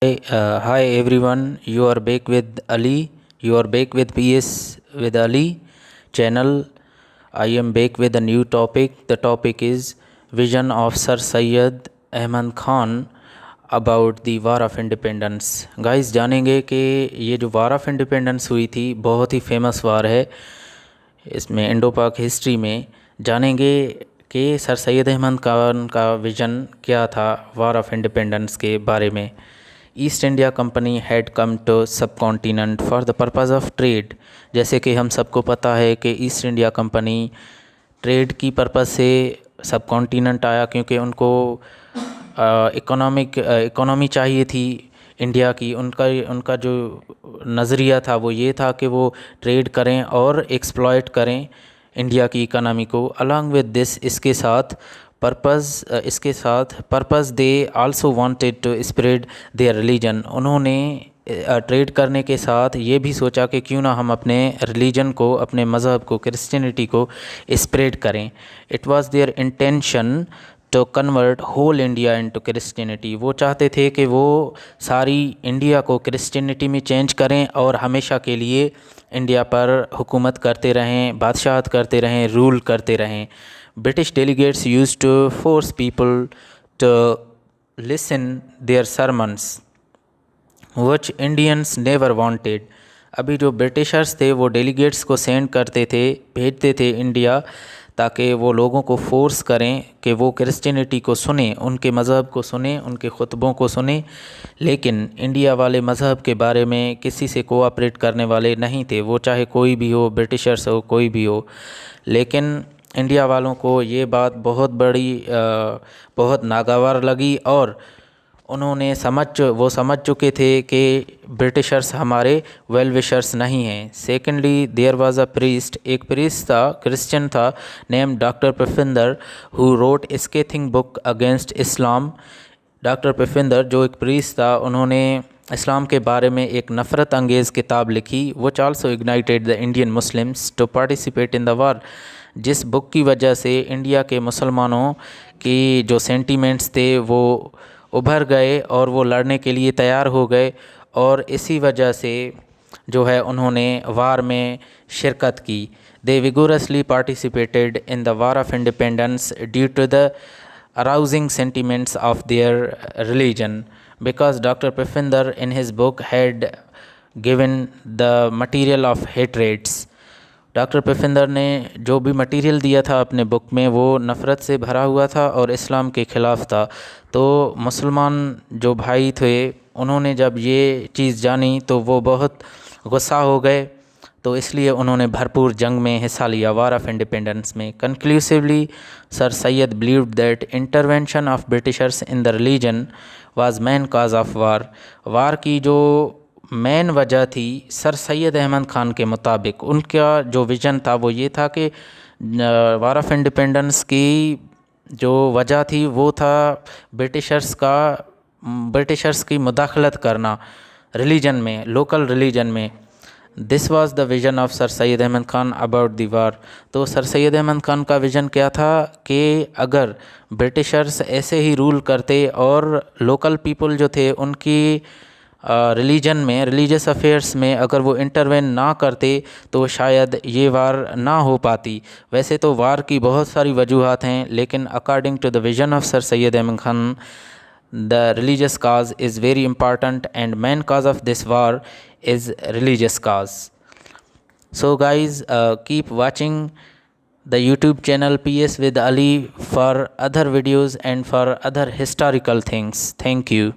Hi everyone, you are back with Ali. You are back with PS with Ali channel. I am back with a new topic. The topic is Vision of Sir Syed Ahmad Khan about the War of Independence. Guys जानेंगे कि ये जो वार of independence हुई थी बहुत ही famous वार है इसमें Indo पाक हिस्ट्री में। जानेंगे कि सर सैयद अहमद खान का विज़न क्या था वार ऑफ इंडिपेंडेंस के बारे में। East India Company had come to subcontinent for the purpose of trade. जैसे कि हम सबको पता है कि ईस्ट इंडिया कंपनी ट्रेड की पर्पज़ से सब कॉन्टिनेंट आया, क्योंकि उनको इकोनॉमी चाहिए थी इंडिया की। उनका जो नज़रिया था वो ये था कि वो ट्रेड करें और एक्सप्लॉइट करें इंडिया की इकोनॉमी को। अलॉन्ग विद दिस इसके साथ purpose they also wanted to spread their religion. उन्होंने ट्रेड करने के साथ ये भी सोचा कि क्यों ना हम अपने रिलीजन को, अपने मज़हब को, क्रिश्चियनिटी को स्प्रेड करें। It was their intention to convert whole India into Christianity. वो चाहते थे कि वो सारी इंडिया को क्रिश्चियनिटी में चेंज करें और हमेशा के लिए इंडिया पर हुकूमत करते रहें, बादशाहत करते रहें, रूल करते रहें। British delegates used to force people to listen their sermons, which Indians never wanted. अभी जो ब्रिटिशर्स थे वो डेलीगेट्स को सेंड करते थे, भेजते थे इंडिया, ताकि वो लोगों को फोर्स करें कि वो क्रिश्चियनिटी को सुने, उनके मज़हब को सुने, उनके खुतबों को सुने। लेकिन इंडिया वाले मज़हब के बारे में किसी से कोऑपरेट करने वाले नहीं थे, वो चाहे कोई भी हो, ब्रिटिशर्स हो, कोई भी हो। लेकिन इंडिया वालों को ये बात बहुत नागवार लगी और उन्होंने वो समझ चुके थे कि ब्रिटिशर्स हमारे वेल विशर्स नहीं हैं। Secondly there was a priest, एक प्रीस्ट था, क्रिश्चियन था, name doctor Pfander, who wrote scathing book against Islam. Doctor Pfander जो एक प्रीस्ट था, उन्होंने इस्लाम के बारे में एक नफ़रत अंगेज़ किताब लिखी, which also ignited the Indian Muslims to participate in the war. जिस बुक की वजह से इंडिया के मुसलमानों की जो सेंटीमेंट्स थे वो उभर गए और वो लड़ने के लिए तैयार हो गए, और इसी वजह से जो है उन्होंने वार में शिरकत की। They vigorously participated in the war of independence due to the arousing sentiments of their religion, because Dr. Pifinder in his book had given the material of hatreds. Doctor Pfander ने जो भी मटेरियल दिया था अपने book में वो नफ़रत से भरा हुआ था और इस्लाम के ख़िलाफ़ था। तो मुसलमान जो भाई थे उन्होंने जब ये चीज़ जानी तो वो बहुत गुस्सा हो गए, तो इसलिए उन्होंने भरपूर जंग में हिस्सा लिया, वार ऑफ इंडिपेंडेंस में। Conclusively sir Syed believed that intervention of Britishers in the religion was main cause of war. War की जो मेन वजह थी सर सैयद अहमद ख़ान के मुताबिक, उनका जो विज़न था वो ये था कि वार ऑफ इंडिपेंडेंस की जो वजह थी वो था ब्रिटिशर्स की मुदाखलत करना रिलीजन में, लोकल रिलीजन में। This was the vision of sir Syed Ahmad Khan about the war. तो सर सैयद अहमद ख़ान का विज़न क्या था कि अगर ब्रिटिशर्स ऐसे ही रूल करते और लोकल पीपल जो थे उनकी रिलीजन में, रिलीजियस अफेयर्स में अगर वो इंटरवेन ना करते तो शायद ये वार ना हो पाती। वैसे तो वार की बहुत सारी वजूहात हैं, लेकिन according to the vision of sir Syed Ahmad Khan the religious cause is very important and main cause of this war is religious cause. So guys, keep watching the YouTube channel PS with Ali for other videos and for other historical things. Thank you.